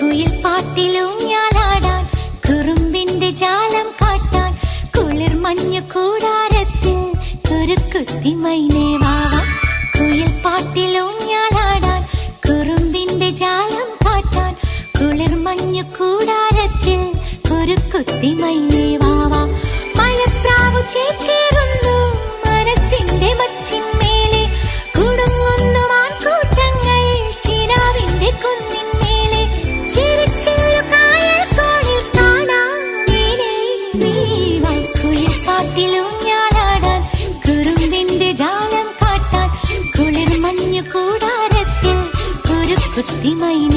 കുയിൽ പാട്ടിലൂഞ്ഞാലാടാൻ കുറുമ്പിന്റെ ജാലം കാട്ടാൻ കുളിർ മഞ്ഞു കൂടാരത്തിൽ കുരുക്കുത്തി മൈനേ വാവാ. കുയിൽ പാട്ടിലൂഞ്ഞാലാടാൻ കുറുമ്പിന്റെ ജാലം കാട്ടാൻ കുളിർ മഞ്ഞു കൂടാരത്തിൽ കുരുക്കുത്തി മൈനേ വാവാ. മഴപ്രാവു ചേക്കേറുന്നു മനസ്സിന്റെ മച്ചിന്മേലെ കുടുങ്ങുന്നു മാൻകൂട്ടങ്ങൾ കിനാവിന്റെ കുന്നിന്മേലെ ചിരിച്ചില്ലു കായൽ കോണിൽ കാണാൻ മേലെ നീവാ. കുയിൽ പാട്ടിലൂഞ്ഞാലാടാൻ കുറുമ്പിന്റെ ജാലം കാട്ടാൻ കുളിർ മഞ്ഞു കൂടാരത്തിൽ കുരുക്കുത്തി മൈന